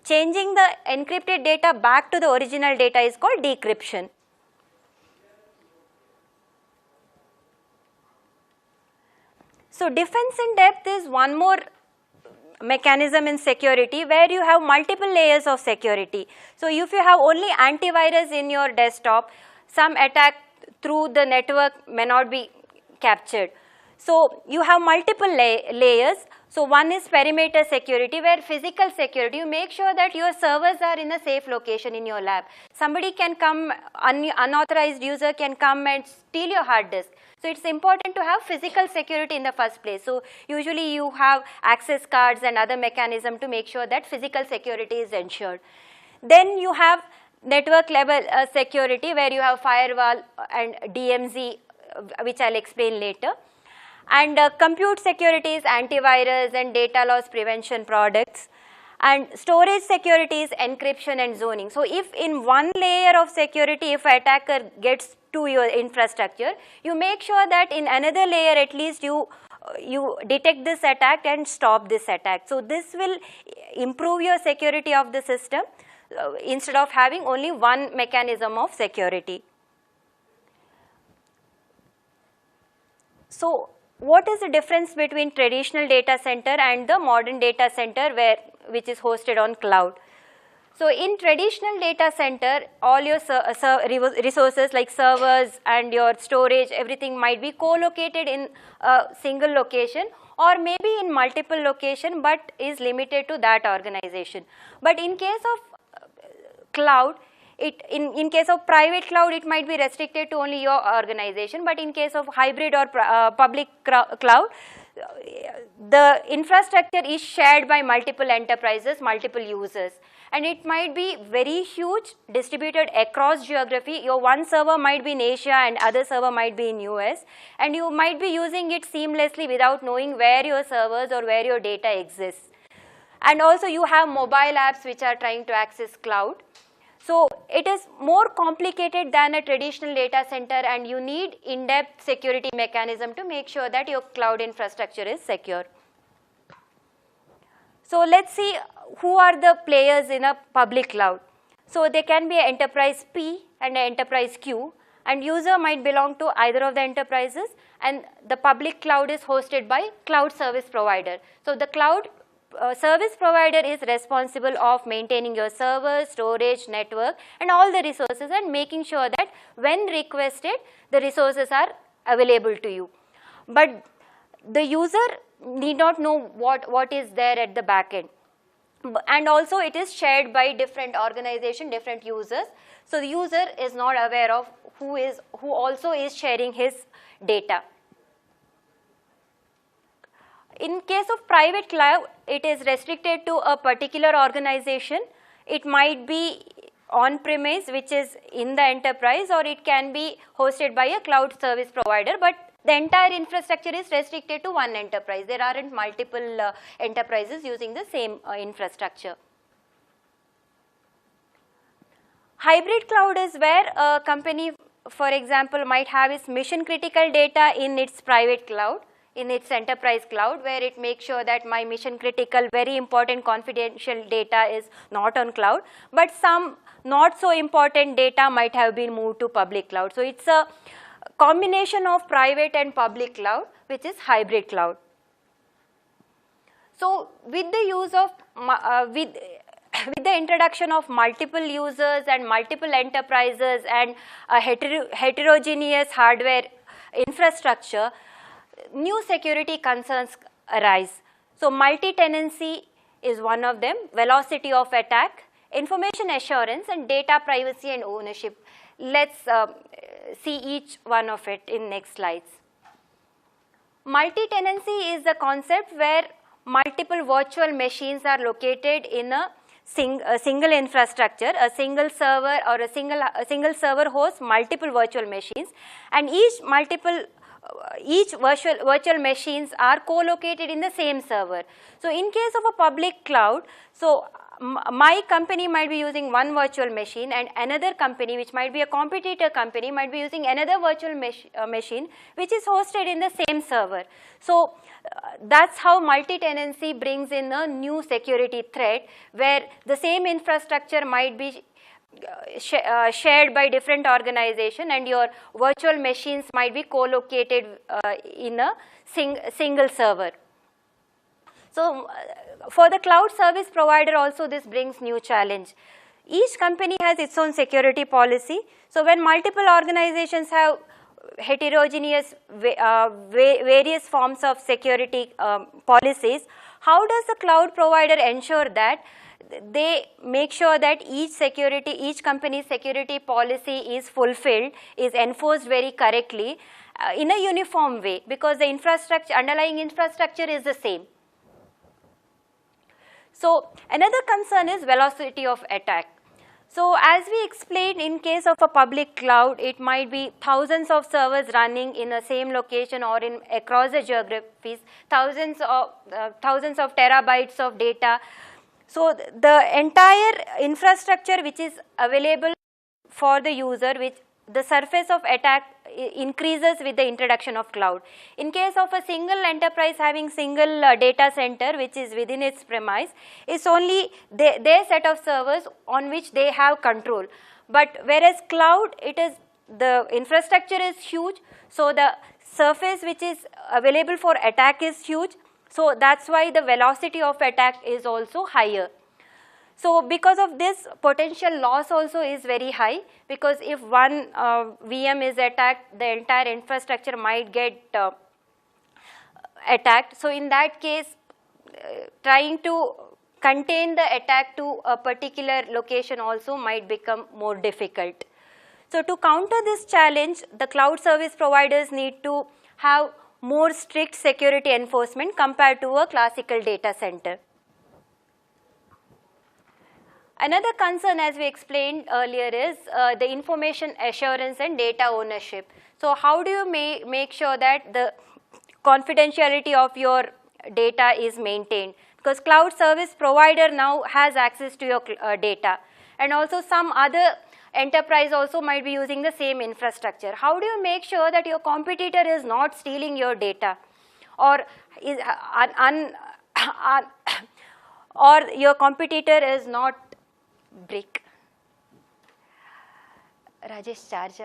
changing the encrypted data back to the original data is called decryption. So defense in depth is one more mechanism in security where you have multiple layers of security. So if you have only antivirus in your desktop, some attack through the network may not be captured. So you have multiple layers. So one is perimeter security, where physical security, you make sure that your servers are in a safe location in your lab. Somebody can come, unauthorized user can come and steal your hard disk. So it's important to have physical security in the first place. So usually you have access cards and other mechanism to make sure that physical security is ensured. Then you have network level security, where you have firewall and DMZ, which I'll explain later. And compute security is antivirus and data loss prevention products. And storage security is encryption and zoning. So if in one layer of security, if an attacker gets to your infrastructure, you make sure that in another layer at least you detect this attack and stop this attack. So this will improve your security of the system instead of having only one mechanism of security. So what is the difference between traditional data center and the modern data center which is hosted on cloud? So in traditional data center, all your resources like servers and your storage, everything might be co-located in a single location or maybe in multiple location, but is limited to that organization. But in case of cloud, in case of private cloud, it might be restricted to only your organization, but in case of hybrid or public cloud, the infrastructure is shared by multiple enterprises, multiple users, and it might be very huge, distributed across geography. Your one server might be in Asia and other server might be in US, and you might be using it seamlessly without knowing where your servers or where your data exists. And also you have mobile apps which are trying to access cloud. So it is more complicated than a traditional data center, and you need in-depth security mechanism to make sure that your cloud infrastructure is secure. So let's see who are the players in a public cloud. So there can be an enterprise P and an enterprise Q, and user might belong to either of the enterprises, and the public cloud is hosted by cloud service provider. So the cloud service provider is responsible of maintaining your server, storage, network and all the resources, and making sure that when requested, the resources are available to you. But the user need not know what is there at the back end. And also it is shared by different organizations, different users. So the user is not aware of who also is sharing his data. In case of private cloud, it is restricted to a particular organization. It might be on-premise, which is in the enterprise, or it can be hosted by a cloud service provider, but the entire infrastructure is restricted to one enterprise. There aren't multiple enterprises using the same infrastructure. Hybrid cloud is where a company, for example, might have its mission critical data in its private cloud, in its enterprise cloud, where it makes sure that my mission critical, very important confidential data is not on cloud, but some not so important data might have been moved to public cloud. So it's a combination of private and public cloud, which is hybrid cloud. So with the use of with the introduction of multiple users and multiple enterprises and a heterogeneous hardware infrastructure, new security concerns arise. So multi-tenancy is one of them, velocity of attack, information assurance, and data privacy and ownership. Let's see each one of it in next slides. Multi-tenancy is the concept where multiple virtual machines are located in a single infrastructure, a single server or a single server hosts multiple virtual machines, and each multiple each virtual machines are co-located in the same server. So in case of a public cloud, so my company might be using one virtual machine, and another company, which might be a competitor company, might be using another virtual machine which is hosted in the same server. So that's how multi-tenancy brings in a new security threat, where the same infrastructure might be shared by different organizations, and your virtual machines might be co-located in a single server. So for the cloud service provider also, this brings new challenge. Each company has its own security policy. So when multiple organizations have heterogeneous various forms of security policies, how does the cloud provider ensure that they make sure that each company's security policy is fulfilled, is enforced very correctly in a uniform way, because the underlying infrastructure is the same. So another concern is velocity of attack. So as we explained, in case of a public cloud, it might be thousands of servers running in the same location or across the geographies, thousands of terabytes of data. So the entire infrastructure which is available for the user, which the surface of attack increases with the introduction of cloud. In case of a single enterprise having single data center which is within its premise, it's only their set of servers on which they have control. But whereas cloud, the infrastructure is huge, so the surface which is available for attack is huge. So that's why the velocity of attack is also higher. So because of this, potential loss also is very high, because if one VM is attacked, the entire infrastructure might get attacked. So in that case, trying to contain the attack to a particular location also might become more difficult. So to counter this challenge, the cloud service providers need to have more strict security enforcement compared to a classical data center. Another concern, as we explained earlier, is the information assurance and data ownership. So how do you make sure that the confidentiality of your data is maintained? Because cloud service provider now has access to your data, and also some other enterprise also might be using the same infrastructure. How do you make sure that your competitor is not stealing your data, or is or your competitor is not Rajesh charge